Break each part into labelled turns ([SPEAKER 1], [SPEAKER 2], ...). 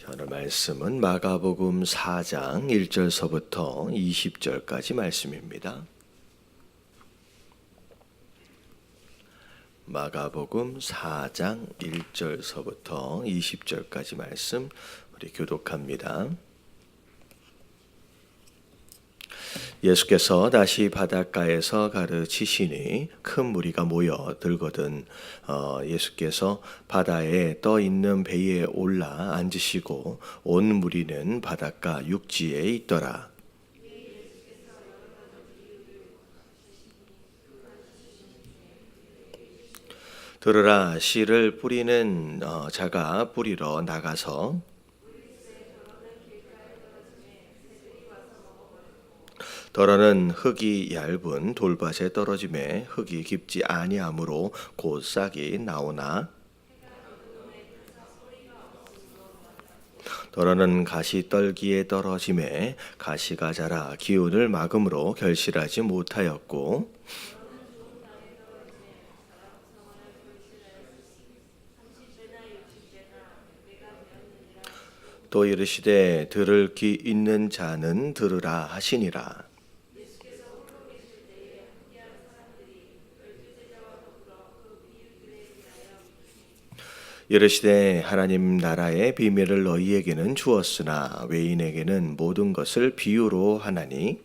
[SPEAKER 1] 오늘 말씀은 마가복음 4장 1절서부터 20절까지 말씀입니다. 마가복음 4장 1절서부터 20절까지 말씀 우리 교독합니다. 예수께서 다시 바닷가에서 가르치시니 큰 무리가 모여 들거든 예수께서 바다에 떠 있는 배에 올라 앉으시고 온 무리는 바닷가 육지에 있더라. 들으라, 씨를 뿌리는 자가 뿌리러 나가서 더러는 흙이 얇은 돌밭에 떨어짐에 흙이 깊지 아니하므로 곧 싹이 나오나 더러는 가시떨기에 떨어짐에 가시가 자라 기운을 막음으로 결실하지 못하였고 또 이르시되 들을 귀 있는 자는 들으라 하시니라. 이르시되 하나님 나라의 비밀을 너희에게는 주었으나 외인에게는 모든 것을 비유로 하나니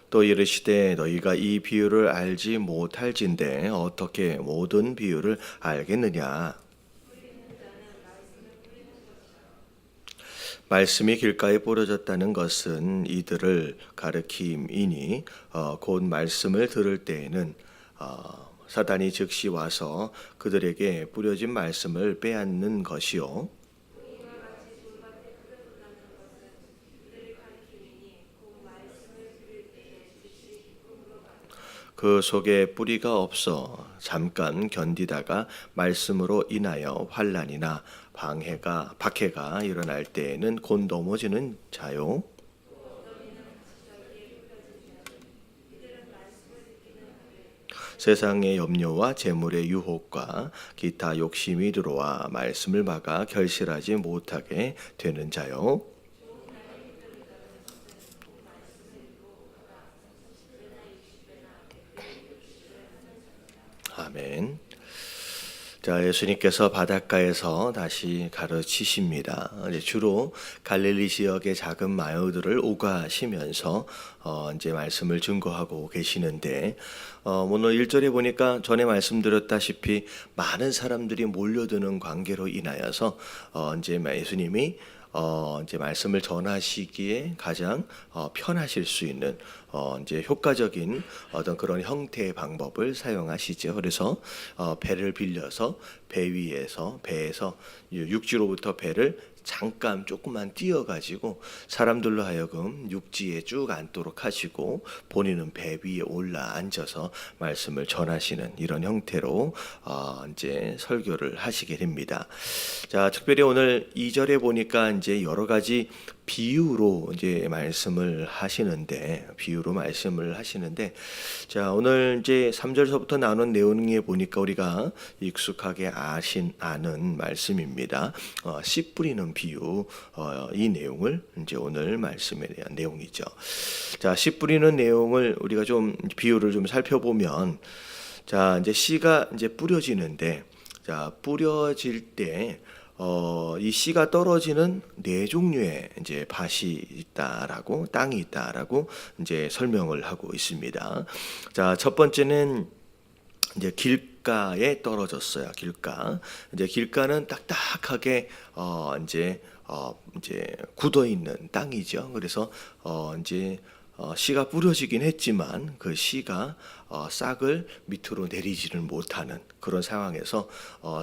[SPEAKER 1] 또 이르시되 너희가 이 비유를 알지 못할진대 어떻게 모든 비유를 알겠느냐. 말씀이 길가에 뿌려졌다는 것은 이들을 가르킴이니 곧 말씀을 들을 때에는 사단이 즉시 와서 그들에게 뿌려진 말씀을 빼앗는 것이요 그 속에 뿌리가 없어 잠깐 견디다가 말씀으로 인하여 환난이나 박해가 일어날 때에는 곧 넘어지는 자요. 세상의 염려와 재물의 유혹과 기타 욕심이 들어와 말씀을 막아 결실하지 못하게 되는 자요. 아멘. 자, 예수님께서 바닷가에서 다시 가르치십니다. 주로 갈릴리 지역의 작은 마을들을 오가시면서 이제 말씀을 증거하고 계시는데 오늘 1절에 보니까 전에 말씀드렸다시피 많은 사람들이 몰려드는 관계로 인하여서 이제 예수님이 이제 말씀을 전하시기에 가장 편하실 수 있는 이제 효과적인 어떤 그런 형태의 방법을 사용하시죠. 그래서 배를 빌려서 배에서 육지로부터 배를 잠깐 조금만 띄어가지고 사람들로 하여금 육지에 쭉 앉도록 하시고 본인은 배 위에 올라 앉아서 말씀을 전하시는 이런 형태로 이제 설교를 하시게 됩니다. 자, 특별히 오늘 2절에 보니까 이제 여러 가지 비유로 이제 말씀을 하시는데 자, 오늘 이제 3절서부터 나눈 내용에 보니까 우리가 익숙하게 아는 말씀입니다. 씨 뿌리는 비유, 이 내용을 이제 오늘 말씀에 대한 내용이죠. 자, 씨 뿌리는 내용을 우리가 좀 비유를 좀 살펴보면 자, 이제 씨가 이제 뿌려지는데 자, 뿌려질 때 이 씨가 떨어지는 네 종류의 이제 밭이 있다라고 땅이 있다라고 이제 설명을 하고 있습니다. 자, 첫 번째는 이제 길가에 떨어졌어요. 이제 길가는 딱딱하게 이제 굳어 있는 땅이죠. 그래서 이제 씨가 뿌려지긴 했지만 그 씨가 싹을 밑으로 내리지를 못하는 그런 상황에서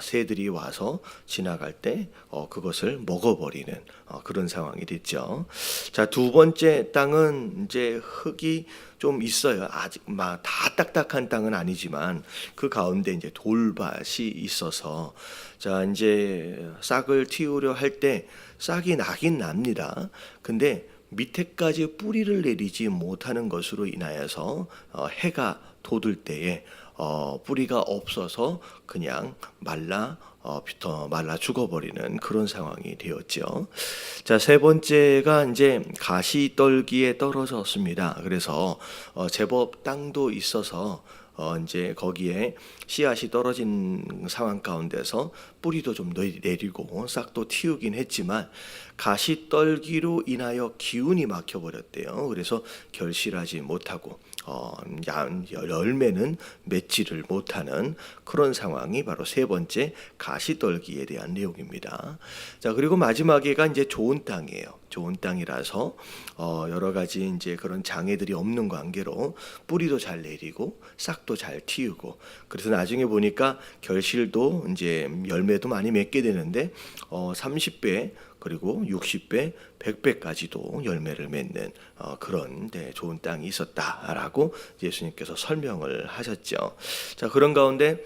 [SPEAKER 1] 새들이 와서 지나갈 때 그것을 먹어버리는 그런 상황이 됐죠. 자, 두 번째 땅은 이제 흙이 좀 있어요. 아직 막 다 딱딱한 땅은 아니지만 그 가운데 이제 돌밭이 있어서 자, 이제 싹을 틔우려 할 때 싹이 나긴 납니다. 근데 밑에까지 뿌리를 내리지 못하는 것으로 인하여서 해가 돋을 때에 뿌리가 없어서 그냥 말라 죽어버리는 그런 상황이 되었죠. 자, 세 번째가 이제 가시떨기에 떨어졌습니다. 그래서 제법 땅도 있어서 이제 거기에 씨앗이 떨어진 상황 가운데서 뿌리도 좀 내리고 싹도 틔우긴 했지만 가시떨기로 인하여 기운이 막혀버렸대요. 그래서 결실하지 못하고 열매는 맺지를 못하는 그런 상황이 바로 세 번째 가시떨기에 대한 내용입니다. 자, 그리고 마지막에가 이제 좋은 땅이에요. 좋은 땅이라서 여러 가지 이제 그런 장애들이 없는 관계로 뿌리도 잘 내리고 싹도 잘 틔우고, 그래서 나중에 보니까 결실도 이제 열매도 많이 맺게 되는데 30배 그리고 60배, 100배까지도 열매를 맺는 그런 좋은 땅이 있었다라고 예수님께서 설명을 하셨죠. 자, 그런 가운데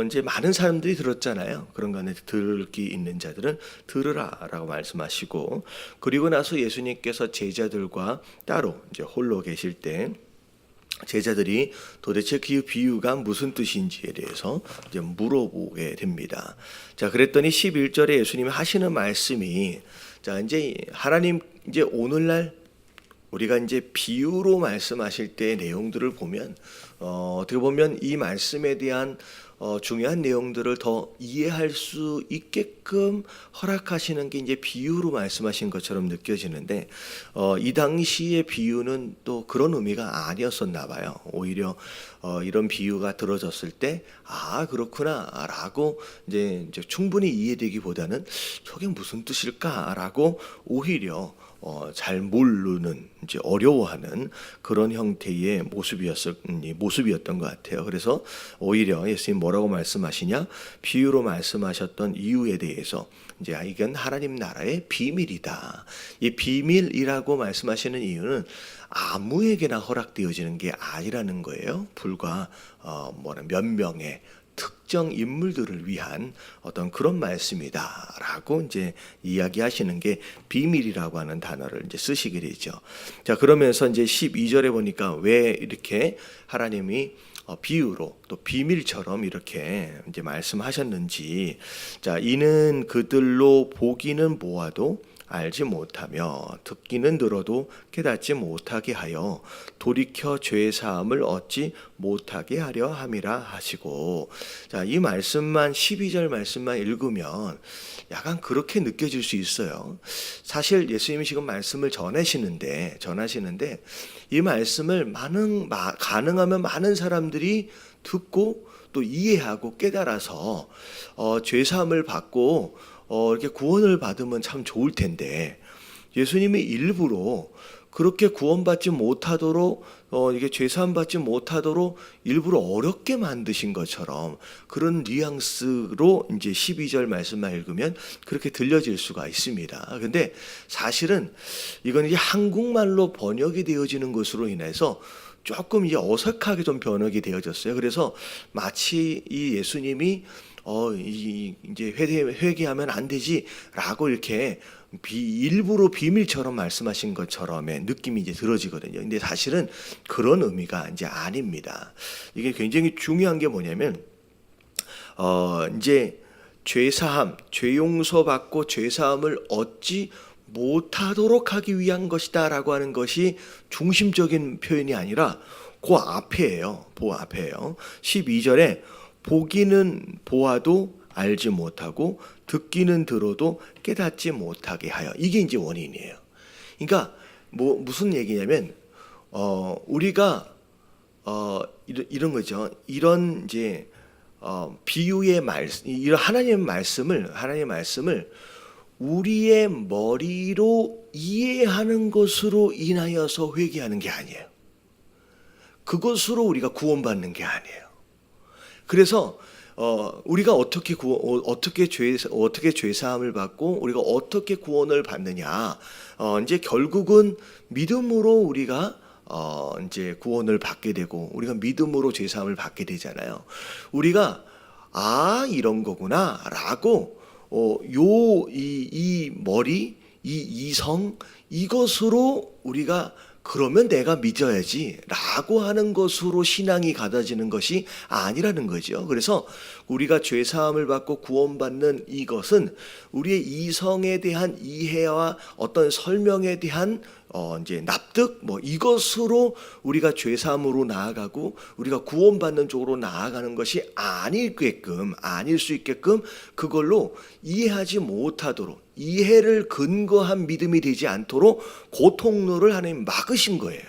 [SPEAKER 1] 이제 많은 사람들이 들었잖아요. 그런 가운데 들을 귀 있는 자들은 들으라라고 말씀하시고, 그리고 나서 예수님께서 제자들과 따로 이제 홀로 계실 때 제자들이 도대체 그 비유가 무슨 뜻인지에 대해서 이제 물어보게 됩니다. 자, 그랬더니 11절에 예수님이 하시는 말씀이, 자, 이제 하나님 이제 오늘날 우리가 이제 비유로 말씀하실 때의 내용들을 보면 어떻게 보면 이 말씀에 대한 중요한 내용들을 더 이해할 수 있게끔 허락하시는 게 이제 비유로 말씀하신 것처럼 느껴지는데 이 당시의 비유는 또 그런 의미가 아니었었나 봐요. 오히려 이런 비유가 들어졌을 때 그렇구나라고 이제 충분히 이해되기보다는 저게 무슨 뜻일까라고 오히려 잘 모르는, 이제 어려워하는 그런 형태의 모습이었던 것 같아요. 그래서 오히려 예수님 뭐라고 말씀하시냐, 비유로 말씀하셨던 이유에 대해서 이제 이건 하나님 나라의 비밀이다. 이 비밀이라고 말씀하시는 이유는 아무에게나 허락되어지는 게 아니라는 거예요. 불과 몇 명의 특정 인물들을 위한 어떤 그런 말씀이다라고 이제 이야기하시는 게 비밀이라고 하는 단어를 이제 쓰시게 되죠. 자, 그러면서 이제 12절에 보니까 왜 이렇게 하나님이 비유로 또 비밀처럼 이렇게 이제 말씀하셨는지, 자, 이는 그들로 보기는 보아도 알지 못하며 듣기는 들어도 깨닫지 못하게 하여 돌이켜 죄 사함을 얻지 못하게 하려 함이라 하시고, 자, 이 말씀만 12절 말씀만 읽으면 약간 그렇게 느껴질 수 있어요. 사실 예수님이 지금 말씀을 전하시는데 이 말씀을 가능하면 많은 사람들이 듣고 또 이해하고 깨달아서 죄 사함을 받고 이렇게 구원을 받으면 참 좋을 텐데, 예수님이 일부러 그렇게 구원받지 못하도록 이게 죄사함 받지 못하도록 일부러 어렵게 만드신 것처럼 그런 뉘앙스로 이제 12절 말씀만 읽으면 그렇게 들려질 수가 있습니다. 근데 사실은 이건 이제 한국말로 번역이 되어지는 것으로 인해서 조금 이제 어색하게 좀 번역이 되어졌어요. 그래서 마치 이 예수님이 이제 회개하면 안 되지라고 이렇게 일부러 비밀처럼 말씀하신 것처럼의 느낌이 이제 들어지거든요. 근데 사실은 그런 의미가 이제 아닙니다. 이게 굉장히 중요한 게 뭐냐면 이제 죄사함, 죄용서 받고 죄사함을 얻지 못하도록 하기 위한 것이다라고 하는 것이 중심적인 표현이 아니라 그 앞에예요. 12절에 보기는 보아도 알지 못하고 듣기는 들어도 깨닫지 못하게 하여, 이게 이제 원인이에요. 그러니까 무슨 얘기냐면 우리가 이런 거죠. 이런 이제 비유의 이런 하나님의 말씀을 우리의 머리로 이해하는 것으로 인하여서 회개하는 게 아니에요. 그것으로 우리가 구원받는 게 아니에요. 그래서 우리가 어떻게 죄 사함을 받고 우리가 어떻게 구원을 받느냐, 이제 결국은 믿음으로 우리가 이제 구원을 받게 되고 우리가 믿음으로 죄 사함을 받게 되잖아요. 우리가 이런 거구나라고 이 머리, 이 이성 이것으로 우리가 그러면 내가 믿어야지 라고 하는 것으로 신앙이 가다지는 것이 아니라는 거죠. 그래서 우리가 죄사함을 받고 구원받는 이것은 우리의 이성에 대한 이해와 어떤 설명에 대한 이제 납득 이것으로 우리가 죄사함으로 나아가고 우리가 구원받는 쪽으로 나아가는 것이 아닐 수 있게끔 그걸로 이해하지 못하도록 이해를 근거한 믿음이 되지 않도록 그 통로를 하나님 막으신 거예요.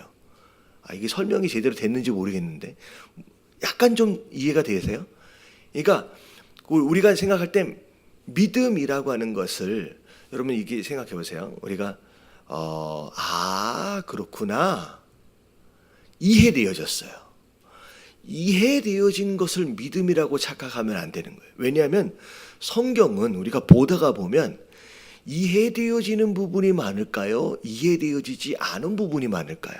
[SPEAKER 1] 이게 설명이 제대로 됐는지 모르겠는데 약간 좀 이해가 되세요? 그러니까 우리가 생각할 때 믿음이라고 하는 것을 여러분 이게 생각해 보세요. 우리가 그렇구나. 이해되어졌어요. 이해되어진 것을 믿음이라고 착각하면 안 되는 거예요. 왜냐하면 성경은 우리가 보다가 보면 이해되어지는 부분이 많을까요? 이해되어지지 않은 부분이 많을까요?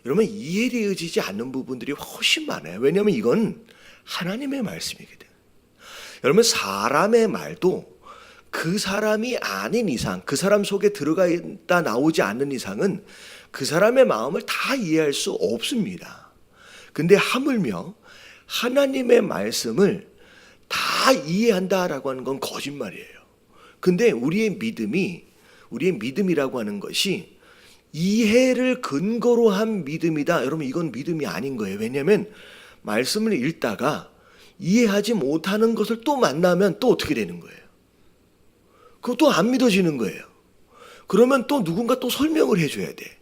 [SPEAKER 1] 여러분 이해되어지지 않는 부분들이 훨씬 많아요. 왜냐하면 이건 하나님의 말씀이거든. 여러분 사람의 말도 그 사람이 아닌 이상, 그 사람 속에 들어가 있다 나오지 않는 이상은 그 사람의 마음을 다 이해할 수 없습니다. 근데 하물며 하나님의 말씀을 다 이해한다라고 하는 건 거짓말이에요. 근데 우리의 믿음이라고 하는 것이 이해를 근거로 한 믿음이다. 여러분 이건 믿음이 아닌 거예요. 왜냐하면 말씀을 읽다가 이해하지 못하는 것을 또 만나면 또 어떻게 되는 거예요? 그것도 안 믿어지는 거예요. 그러면 또 누군가 또 설명을 해줘야 돼.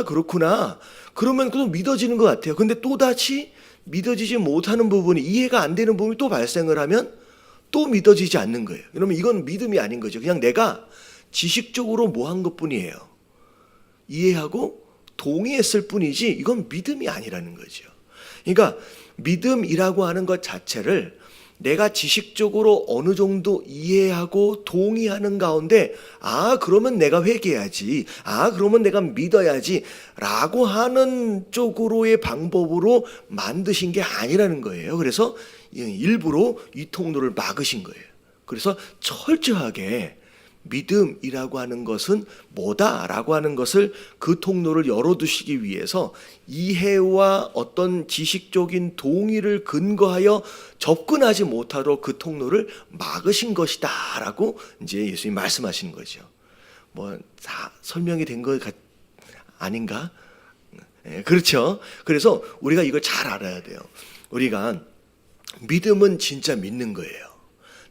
[SPEAKER 1] 그렇구나. 그러면 또 믿어지는 것 같아요. 근데 또다시 믿어지지 못하는 부분이 이해가 안 되는 부분이 또 발생을 하면 또 믿어지지 않는 거예요. 그러면 이건 믿음이 아닌 거죠. 그냥 내가 지식적으로 뭐 한 것뿐이에요. 이해하고 동의했을 뿐이지 이건 믿음이 아니라는 거죠. 그러니까 믿음이라고 하는 것 자체를 내가 지식적으로 어느 정도 이해하고 동의하는 가운데 그러면 내가 회개해야지. 그러면 내가 믿어야지 라고 하는 쪽으로의 방법으로 만드신 게 아니라는 거예요. 그래서 일부러 이 통로를 막으신 거예요. 그래서 철저하게 믿음이라고 하는 것은 뭐다라고 하는 것을 그 통로를 열어두시기 위해서 이해와 어떤 지식적인 동의를 근거하여 접근하지 못하도록 그 통로를 막으신 것이다라고 이제 예수님 말씀하시는 거죠. 다 설명이 된 것 아닌가? 그렇죠. 그래서 우리가 이걸 잘 알아야 돼요. 우리가 믿음은 진짜 믿는 거예요.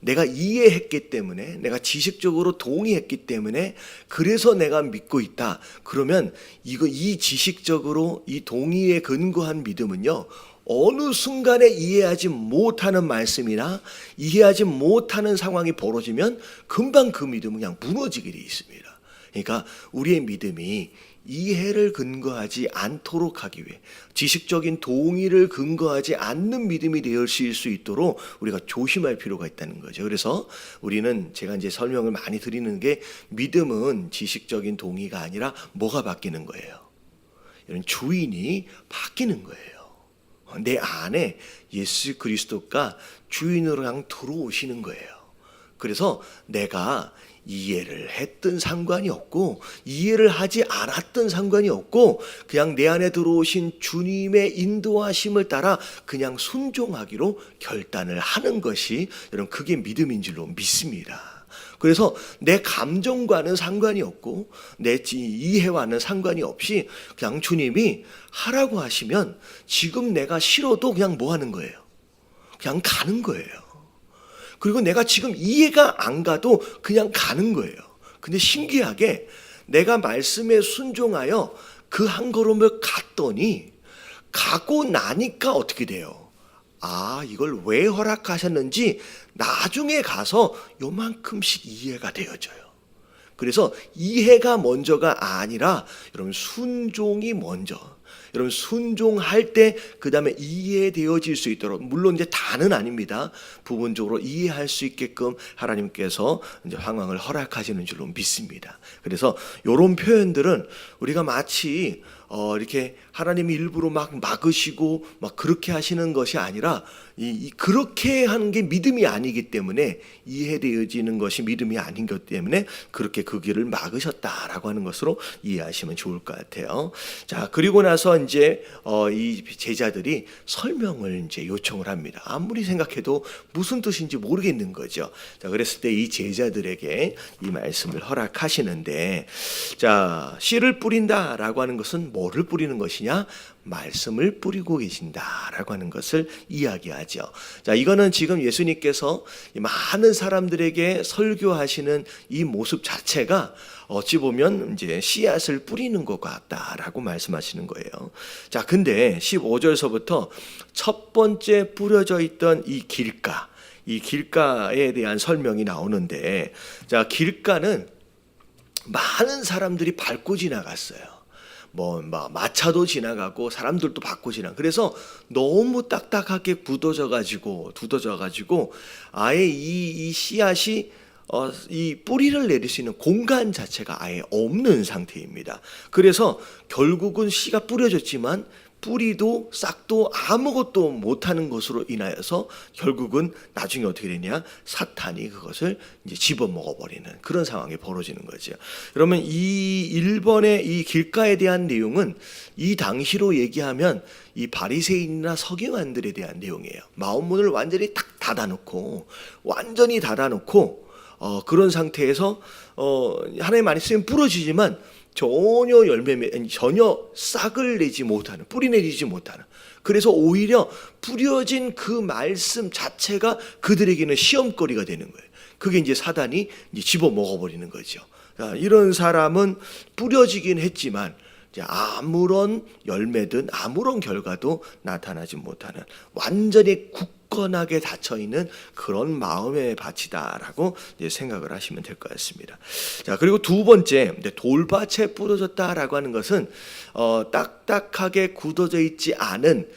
[SPEAKER 1] 내가 이해했기 때문에, 내가 지식적으로 동의했기 때문에, 그래서 내가 믿고 있다. 그러면 이 지식적으로 이 동의에 근거한 믿음은요, 어느 순간에 이해하지 못하는 말씀이나 이해하지 못하는 상황이 벌어지면 금방 그 믿음은 그냥 무너지게 돼 있습니다. 그러니까 우리의 믿음이 이해를 근거하지 않도록 하기 위해 지식적인 동의를 근거하지 않는 믿음이 되실 수 있도록 우리가 조심할 필요가 있다는 거죠. 그래서 우리는 제가 이제 설명을 많이 드리는 게 믿음은 지식적인 동의가 아니라 뭐가 바뀌는 거예요? 이런 주인이 바뀌는 거예요. 내 안에 예수 그리스도가 주인으로 그냥 들어오시는 거예요. 그래서 내가 이해를 했든 상관이 없고 이해를 하지 않았든 상관이 없고 그냥 내 안에 들어오신 주님의 인도하심을 따라 그냥 순종하기로 결단을 하는 것이 여러분 그게 믿음인 줄로 믿습니다. 그래서 내 감정과는 상관이 없고 내 이해와는 상관이 없이 그냥 주님이 하라고 하시면 지금 내가 싫어도 그냥 뭐 하는 거예요? 그냥 가는 거예요. 그리고 내가 지금 이해가 안 가도 그냥 가는 거예요. 근데 신기하게 내가 말씀에 순종하여 그 한 걸음을 갔더니 가고 나니까 어떻게 돼요? 이걸 왜 허락하셨는지 나중에 가서 요만큼씩 이해가 되어져요. 그래서 이해가 먼저가 아니라 여러분 순종이 먼저. 여러분 순종할 때 그 다음에 이해되어질 수 있도록, 물론 이제 다는 아닙니다. 부분적으로 이해할 수 있게끔 하나님께서 이제 상황을 허락하시는 줄로 믿습니다. 그래서 이런 표현들은 우리가 마치 이렇게 하나님이 일부러 막 막으시고 막 그렇게 하시는 것이 아니라 그렇게 하는 게 믿음이 아니기 때문에, 이해되어지는 것이 믿음이 아닌 것 때문에 그렇게 그 길을 막으셨다라고 하는 것으로 이해하시면 좋을 것 같아요. 자, 그리고 나서 이제 이 제자들이 설명을 이제 요청을 합니다. 아무리 생각해도 무슨 뜻인지 모르겠는 거죠. 자, 그랬을 때 이 제자들에게 이 말씀을 허락하시는데, 자, 씨를 뿌린다라고 하는 것은 뭐를 뿌리는 것이냐? 말씀을 뿌리고 계신다라고 하는 것을 이야기하죠. 자, 이거는 지금 예수님께서 많은 사람들에게 설교하시는 이 모습 자체가 어찌 보면 이제 씨앗을 뿌리는 것 같다라고 말씀하시는 거예요. 자, 근데 15절서부터 첫 번째 뿌려져 있던 이 길가에 대한 설명이 나오는데, 자, 길가는 많은 사람들이 밟고 지나갔어요. 마차도 지나가고 사람들도 밟고 지나가. 그래서 너무 딱딱하게 두더져 가지고 아예 이 씨앗이 이 뿌리를 내릴 수 있는 공간 자체가 아예 없는 상태입니다. 그래서 결국은 씨가 뿌려졌지만 뿌리도 싹도 아무것도 못하는 것으로 인하여서 결국은 나중에 어떻게 되냐, 사탄이 그것을 이제 집어먹어버리는 그런 상황이 벌어지는 거죠. 그러면 이 1번의 이 길가에 대한 내용은 이 당시로 얘기하면 이 바리새인이나 서기관들에 대한 내용이에요. 마음문을 완전히 딱 닫아놓고 그런 상태에서 하나님 말씀이 부러지지만 전혀 싹을 내지 못하는, 뿌리 내리지 못하는, 그래서 오히려 뿌려진 그 말씀 자체가 그들에게는 시험거리가 되는 거예요. 그게 이제 사단이 이제 집어 먹어버리는 거죠. 이런 사람은 뿌려지긴 했지만 이제 아무런 열매든 아무런 결과도 나타나지 못하는, 완전히 굳건하게 닫혀있는 그런 마음의 밭이다라고 이제 생각을 하시면 될 것 같습니다. 자, 그리고 두 번째, 돌밭에 뿌려졌다라고 하는 것은 딱딱하게 굳어져 있지 않은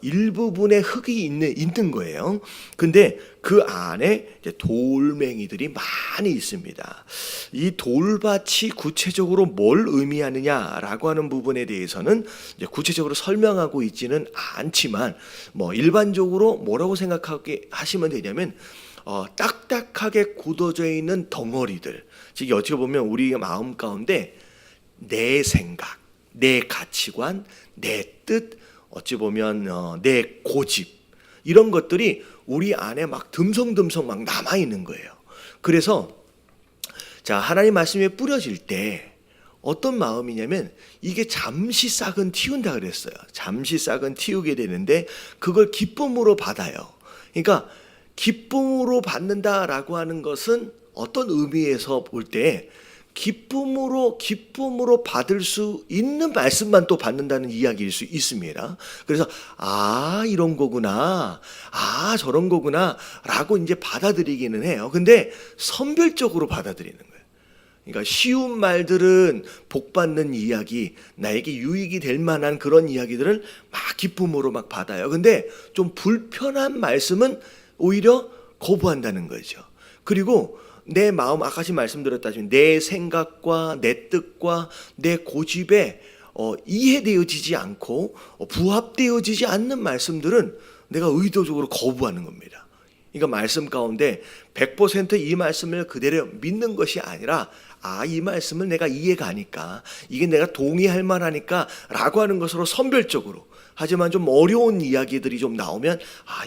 [SPEAKER 1] 일부분의 흙이 있는 거예요. 근데 그 안에 이제 돌멩이들이 많이 있습니다. 이 돌밭이 구체적으로 뭘 의미하느냐라고 하는 부분에 대해서는 이제 구체적으로 설명하고 있지는 않지만, 일반적으로 뭐라고 생각하게 하시면 되냐면, 딱딱하게 굳어져 있는 덩어리들, 즉 어떻게 보면 우리 마음 가운데 내 생각, 내 가치관, 내 뜻, 어찌 보면 내 고집, 이런 것들이 우리 안에 막 듬성듬성 막 남아 있는 거예요. 그래서 자, 하나님 말씀에 뿌려질 때 어떤 마음이냐면, 이게 잠시 싹은 틔운다 그랬어요. 잠시 싹은 틔우게 되는데 그걸 기쁨으로 받아요. 그러니까 기쁨으로 받는다라고 하는 것은 어떤 의미에서 볼 때 기쁨으로 받을 수 있는 말씀만 또 받는다는 이야기일 수 있습니다. 그래서 이런 거구나, 저런 거구나 라고 이제 받아들이기는 해요. 근데 선별적으로 받아들이는 거예요. 그러니까 쉬운 말들은, 복받는 이야기, 나에게 유익이 될 만한 그런 이야기들을 막 기쁨으로 막 받아요. 근데 좀 불편한 말씀은 오히려 거부한다는 거죠. 그리고 내 마음, 아까 말씀드렸다시피 내 생각과 내 뜻과 내 고집에 이해되어지지 않고 부합되어지지 않는 말씀들은 내가 의도적으로 거부하는 겁니다. 그러니까 말씀 가운데 100% 이 말씀을 그대로 믿는 것이 아니라, 이 말씀을 내가 이해가니까, 이게 내가 동의할 만하니까 라고 하는 것으로 선별적으로, 하지만 좀 어려운 이야기들이 좀 나오면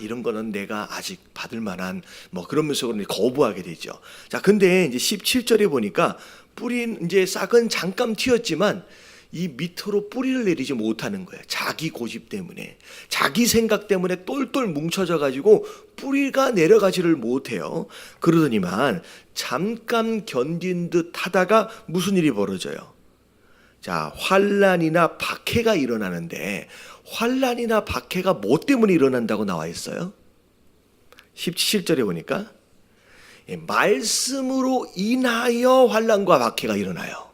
[SPEAKER 1] 이런 거는 내가 아직 받을 만한 그러면서 거부하게 되죠. 자, 근데 이제 17절에 보니까 이제 싹은 잠깐 튀었지만 이 밑으로 뿌리를 내리지 못하는 거예요. 자기 고집 때문에, 자기 생각 때문에 똘똘 뭉쳐져 가지고 뿌리가 내려가지를 못해요. 그러더니만 잠깐 견딘 듯 하다가 무슨 일이 벌어져요? 자, 환난이나 박해가 일어나는데, 환난이나 박해가 뭐 때문에 일어난다고 나와 있어요? 17절에 보니까 말씀으로 인하여 환난과 박해가 일어나요.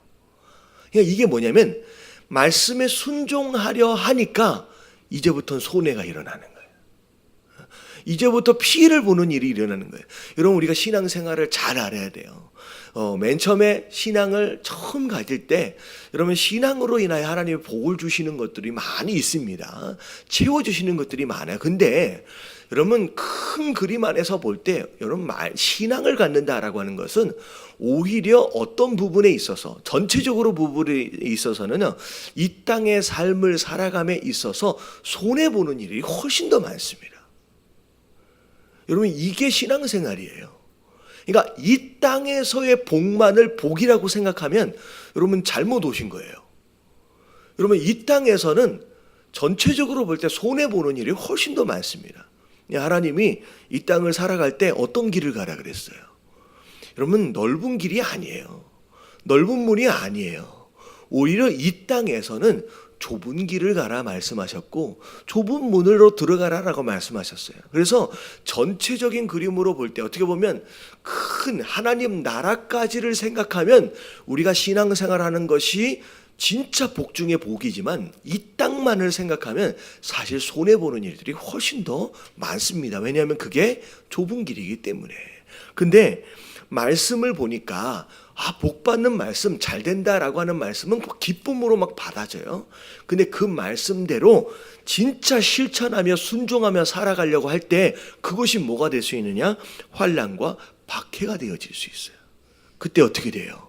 [SPEAKER 1] 그러니까 이게 뭐냐면, 말씀에 순종하려 하니까 이제부터는 손해가 일어나는 거예요. 이제부터 피해를 보는 일이 일어나는 거예요. 여러분, 우리가 신앙생활을 잘 알아야 돼요. 맨 처음에 신앙을 처음 가질 때 여러분, 신앙으로 인하여 하나님이 복을 주시는 것들이 많이 있습니다. 채워주시는 것들이 많아요. 근데 여러분, 큰 그림 안에서 볼 때 여러분, 신앙을 갖는다라고 하는 것은 오히려 어떤 부분에 있어서, 전체적으로 부분에 있어서는 이 땅의 삶을 살아감에 있어서 손해보는 일이 훨씬 더 많습니다. 여러분, 이게 신앙생활이에요. 그러니까 이 땅에서의 복만을 복이라고 생각하면 여러분 잘못 오신 거예요. 여러분, 이 땅에서는 전체적으로 볼 때 손해보는 일이 훨씬 더 많습니다. 하나님이 이 땅을 살아갈 때 어떤 길을 가라 그랬어요? 여러분, 넓은 길이 아니에요. 넓은 문이 아니에요. 오히려 이 땅에서는 좁은 길을 가라 말씀하셨고 좁은 문으로 들어가라라고 말씀하셨어요. 그래서 전체적인 그림으로 볼 때 어떻게 보면 큰 하나님 나라까지를 생각하면 우리가 신앙생활하는 것이 진짜 복 중에 복이지만 이 땅만을 생각하면 사실 손해보는 일들이 훨씬 더 많습니다. 왜냐하면 그게 좁은 길이기 때문에. 근데 말씀을 보니까 복 받는 말씀, 잘 된다라고 하는 말씀은 기쁨으로 막 받아져요. 근데 그 말씀대로 진짜 실천하며 순종하며 살아가려고 할 때 그것이 뭐가 될 수 있느냐? 환난과 박해가 되어질 수 있어요. 그때 어떻게 돼요?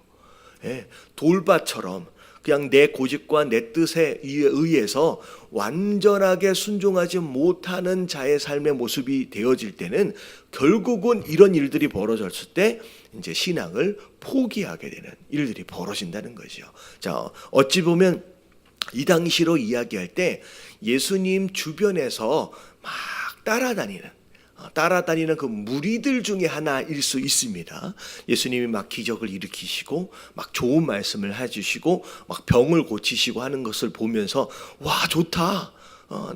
[SPEAKER 1] 돌밭처럼 그냥 내 고집과 내 뜻에 의해서 완전하게 순종하지 못하는 자의 삶의 모습이 되어질 때는 결국은 이런 일들이 벌어졌을 때 이제 신앙을 포기하게 되는 일들이 벌어진다는 거죠. 자, 어찌 보면 이 당시로 이야기할 때 예수님 주변에서 막 따라다니는 그 무리들 중에 하나일 수 있습니다. 예수님이 막 기적을 일으키시고 막 좋은 말씀을 해주시고 막 병을 고치시고 하는 것을 보면서 와, 좋다.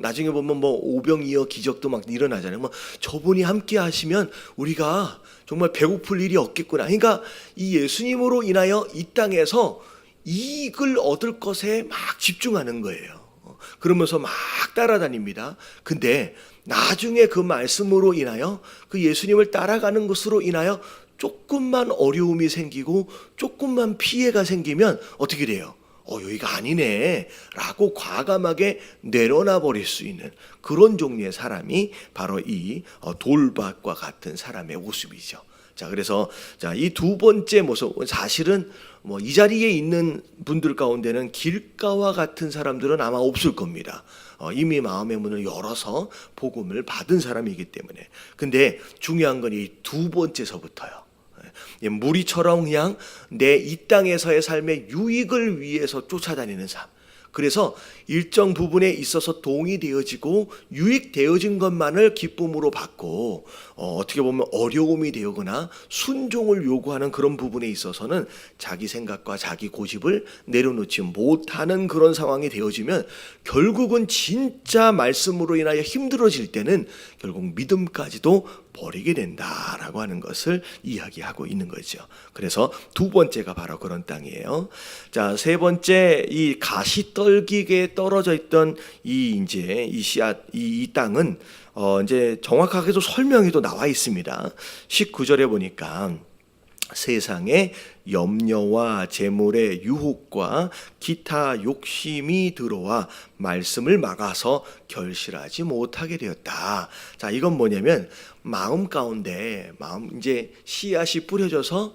[SPEAKER 1] 나중에 보면 뭐 오병이어 기적도 막 일어나잖아요. 뭐 저분이 함께 하시면 우리가 정말 배고플 일이 없겠구나. 그러니까 이 예수님으로 인하여 이 땅에서 이익을 얻을 것에 막 집중하는 거예요. 그러면서 막 따라다닙니다. 근데 나중에 그 말씀으로 인하여 그 예수님을 따라가는 것으로 인하여 조금만 어려움이 생기고 조금만 피해가 생기면 어떻게 돼요? 여기가 아니네 라고 과감하게 내려놔 버릴 수 있는 그런 종류의 사람이 바로 이 돌밭과 같은 사람의 모습이죠. 자, 그래서 이 두 번째 모습, 사실은 뭐 이 자리에 있는 분들 가운데는 길가와 같은 사람들은 아마 없을 겁니다. 이미 마음의 문을 열어서 복음을 받은 사람이기 때문에. 근데 중요한 건 이 두 번째서부터요. 무리처럼 그냥 내 이 땅에서의 삶의 유익을 위해서 쫓아다니는 삶. 그래서 일정 부분에 있어서 동의되어지고 유익되어진 것만을 기쁨으로 받고 어떻게 보면 어려움이 되거나 순종을 요구하는 그런 부분에 있어서는 자기 생각과 자기 고집을 내려놓지 못하는 그런 상황이 되어지면 결국은 진짜 말씀으로 인하여 힘들어질 때는 결국 믿음까지도 버리게 된다라고 하는 것을 이야기하고 있는 거죠. 그래서 두 번째가 바로 그런 땅이에요. 자, 세 번째, 이 가시떨기에 떨어져 있던 이 씨앗, 이 땅은 이제 정확하게도 설명이 또 나와 있습니다. 19절에 보니까 세상에 염려와 재물의 유혹과 기타 욕심이 들어와 말씀을 막아서 결실하지 못하게 되었다. 자, 이건 뭐냐면 마음 가운데 이제 씨앗이 뿌려져서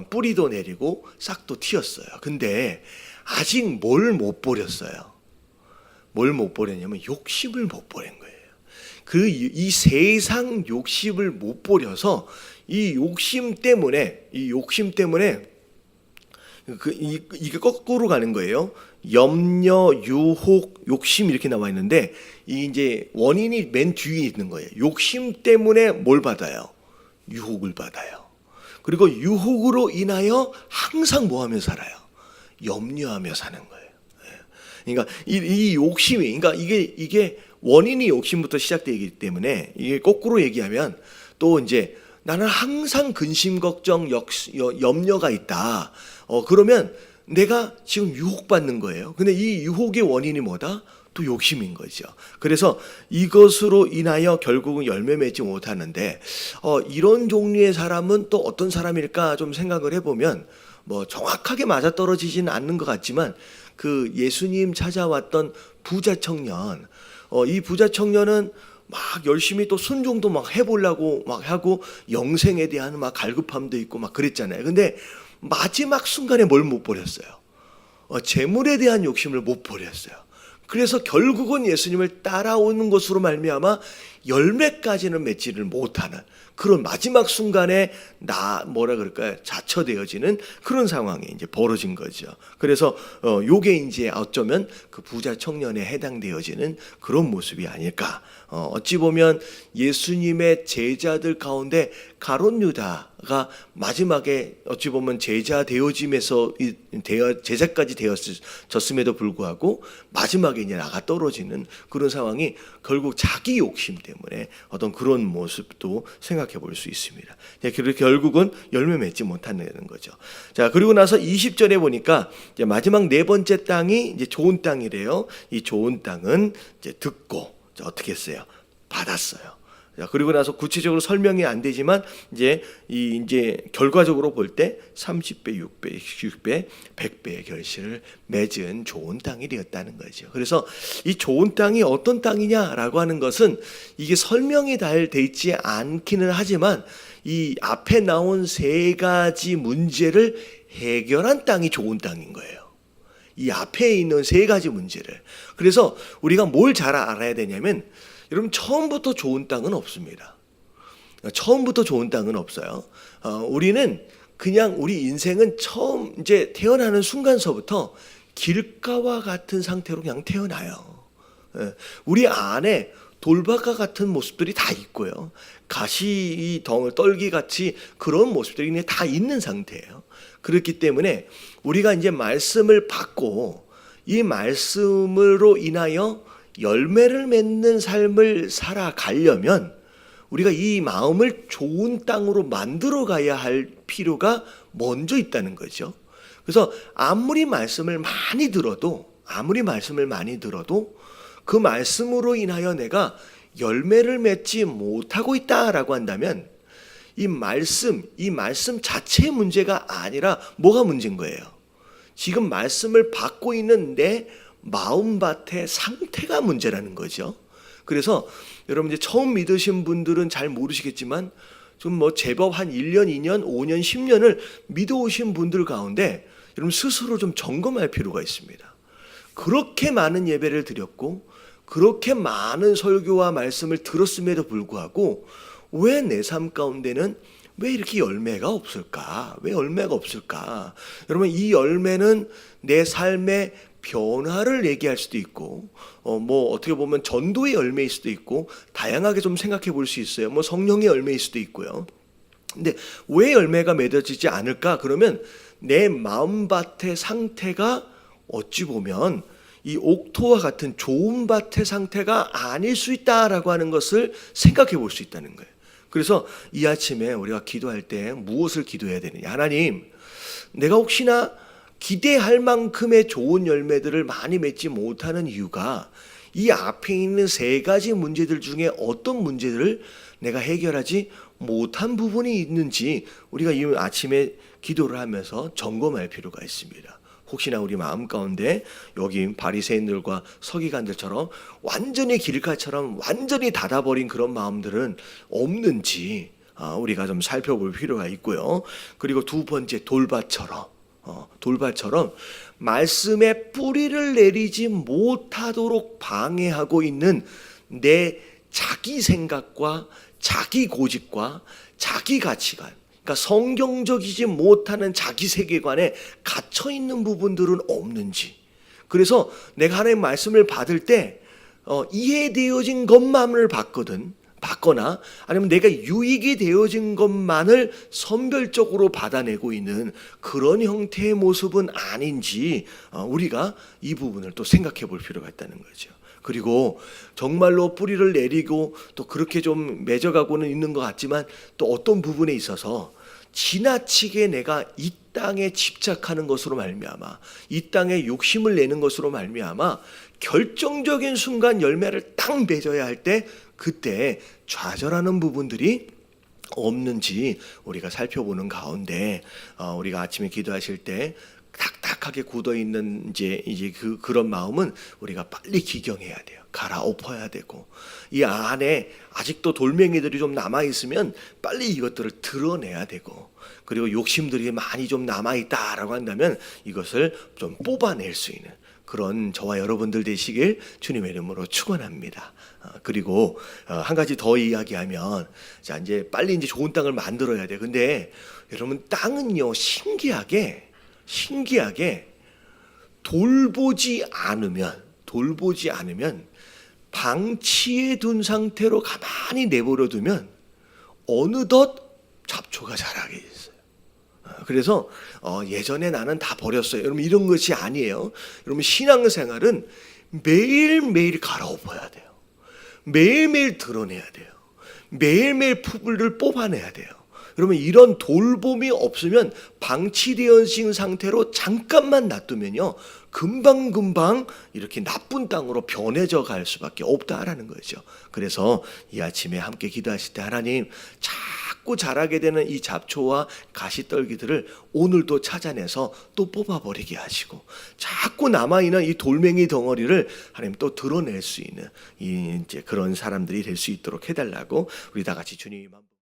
[SPEAKER 1] 뿌리도 내리고 싹도 튀었어요. 근데 아직 뭘 못 버렸어요? 뭘 못 버렸냐면 욕심을 못 버린 거예요. 이 세상 욕심을 못 버려서 이 욕심 때문에 이게 거꾸로 가는 거예요. 염려, 유혹, 욕심 이렇게 나와 있는데 이 이제 원인이 맨 뒤에 있는 거예요. 욕심 때문에 뭘 받아요? 유혹을 받아요. 그리고 유혹으로 인하여 항상 뭐 하며 살아요? 염려하며 사는 거예요. 그러니까 이 욕심이, 그러니까 이게 원인이 욕심부터 시작되기 때문에 이게 거꾸로 얘기하면 또 이제 나는 항상 근심, 걱정, 염려가 있다. 그러면 내가 지금 유혹받는 거예요. 근데 이 유혹의 원인이 뭐다? 또 욕심인 거죠. 그래서 이것으로 인하여 결국은 열매 맺지 못하는데 이런 종류의 사람은 또 어떤 사람일까 좀 생각을 해보면 뭐 정확하게 맞아떨어지지는 않는 것 같지만 그 예수님 찾아왔던 부자 청년, 이 부자 청년은 막 열심히 또 순종도 막 해보려고 막 하고 영생에 대한 막 갈급함도 있고 막 그랬잖아요. 근데 마지막 순간에 뭘 못 버렸어요? 재물에 대한 욕심을 못 버렸어요. 그래서 결국은 예수님을 따라오는 것으로 말미암아 열매까지는 맺지를 못하는 그런 마지막 순간에 뭐라 그럴까요? 자처되어지는 그런 상황이 이제 벌어진 거죠. 그래서 요게 이제 어쩌면 그 부자 청년에 해당되어지는 그런 모습이 아닐까. 어찌 보면 예수님의 제자들 가운데 가룟 유다가 마지막에 어찌 보면 제자 되어짐에서 제자까지 되어졌음에도 불구하고 마지막에 이제 나가 떨어지는 그런 상황이 결국 자기 욕심 때문에 어떤 그런 모습도 생각해 볼 수 있습니다. 그렇게 결국은 열매 맺지 못한다는 거죠. 자, 그리고 나서 20절에 보니까 이제 마지막 네 번째 땅이 이제 좋은 땅이래요. 이 좋은 땅은 이제 듣고 어떻게 했어요? 받았어요. 자, 그리고 나서 구체적으로 설명이 안 되지만 이제 결과적으로 볼 때 30배, 6배, 6배, 100배의 결실을 맺은 좋은 땅이 되었다는 거죠. 그래서 이 좋은 땅이 어떤 땅이냐라고 하는 것은 이게 설명이 잘 돼 있지 않기는 하지만 이 앞에 나온 세 가지 문제를 해결한 땅이 좋은 땅인 거예요. 이 앞에 있는 세 가지 문제를. 그래서 우리가 뭘 잘 알아야 되냐면 여러분 처음부터 좋은 땅은 없습니다. 처음부터 좋은 땅은 없어요. 우리는 그냥 우리 인생은 처음 이제 태어나는 순간서부터 길가와 같은 상태로 그냥 태어나요. 우리 안에 돌밭과 같은 모습들이 다 있고요. 가시 덩을 떨기 같이 그런 모습들이 그냥 다 있는 상태예요. 그렇기 때문에 우리가 이제 말씀을 받고 이 말씀으로 인하여 열매를 맺는 삶을 살아가려면 우리가 이 마음을 좋은 땅으로 만들어 가야 할 필요가 먼저 있다는 거죠. 그래서 아무리 말씀을 많이 들어도 그 말씀으로 인하여 내가 열매를 맺지 못하고 있다라고 한다면 이 말씀 자체의 문제가 아니라 뭐가 문제인 거예요? 지금 말씀을 받고 있는 내 마음밭의 상태가 문제라는 거죠. 그래서 여러분 이제 처음 믿으신 분들은 잘 모르시겠지만 좀 뭐 제법 한 1년, 2년, 5년, 10년을 믿어오신 분들 가운데 여러분 스스로 좀 점검할 필요가 있습니다. 그렇게 많은 예배를 드렸고 그렇게 많은 설교와 말씀을 들었음에도 불구하고 왜 내 삶 가운데는 왜 이렇게 열매가 없을까? 왜 열매가 없을까? 여러분 이 열매는 내 삶의 변화를 얘기할 수도 있고 뭐 어떻게 보면 전도의 열매일 수도 있고 다양하게 좀 생각해 볼 수 있어요. 뭐 성령의 열매일 수도 있고요. 근데 왜 열매가 맺어지지 않을까? 그러면 내 마음밭의 상태가 어찌 보면 이 옥토와 같은 좋은 밭의 상태가 아닐 수 있다라고 하는 것을 생각해 볼 수 있다는 거예요. 그래서 이 아침에 우리가 기도할 때 무엇을 기도해야 되느냐? 하나님, 내가 혹시나 기대할 만큼의 좋은 열매들을 많이 맺지 못하는 이유가 이 앞에 있는 세 가지 문제들 중에 어떤 문제들을 내가 해결하지 못한 부분이 있는지 우리가 이 아침에 기도를 하면서 점검할 필요가 있습니다. 혹시나 우리 마음 가운데 여기 바리새인들과 서기관들처럼 완전히 길가처럼 완전히 닫아버린 그런 마음들은 없는지 우리가 좀 살펴볼 필요가 있고요. 그리고 두 번째 돌밭처럼 말씀의 뿌리를 내리지 못하도록 방해하고 있는 내 자기 생각과 자기 고집과 자기 가치관, 그러니까 성경적이지 못하는 자기 세계관에 갇혀 있는 부분들은 없는지. 그래서 내가 하나님의 말씀을 받을 때 이해되어진 것만을 받거나 아니면 내가 유익이 되어진 것만을 선별적으로 받아내고 있는 그런 형태의 모습은 아닌지 우리가 이 부분을 또 생각해 볼 필요가 있다는 거죠. 그리고 정말로 뿌리를 내리고 또 그렇게 좀 맺어가고는 있는 것 같지만 또 어떤 부분에 있어서 지나치게 내가 이 땅에 집착하는 것으로 말미암아 이 땅에 욕심을 내는 것으로 말미암아 결정적인 순간 열매를 딱 맺어야 할 때 그때 좌절하는 부분들이 없는지 우리가 살펴보는 가운데 우리가 아침에 기도하실 때 딱딱하게 굳어 있는 이제 그런 마음은 우리가 빨리 기경해야 돼요. 갈아엎어야 되고 이 안에 아직도 돌멩이들이 좀 남아 있으면 빨리 이것들을 드러내야 되고 그리고 욕심들이 많이 좀 남아 있다라고 한다면 이것을 좀 뽑아낼 수 있는 그런 저와 여러분들 되시길 주님의 이름으로 축원합니다. 그리고 한 가지 더 이야기하면 자 이제 빨리 이제 좋은 땅을 만들어야 돼. 근데 여러분 땅은요 신기하게 돌보지 않으면 방치해 둔 상태로 가만히 내버려 두면 어느덧 잡초가 자라게 있어요. 그래서 예전에 나는 다 버렸어요. 여러분 이런 것이 아니에요. 여러분 신앙생활은 매일매일 갈아엎어야 돼요. 매일매일 드러내야 돼요. 매일매일 풀을 뽑아내야 돼요. 여러분 이런 돌봄이 없으면 방치되어진 상태로 잠깐만 놔두면요 금방금방 이렇게 나쁜 땅으로 변해져 갈 수밖에 없다라는 거죠. 그래서 이 아침에 함께 기도하실 때 하나님 자꾸 자라게 되는 이 잡초와 가시떨기들을 오늘도 찾아내서 또 뽑아버리게 하시고 자꾸 남아있는 이 돌멩이 덩어리를 하나님 또 드러낼 수 있는 이제 그런 사람들이 될 수 있도록 해달라고 우리 다 같이 주님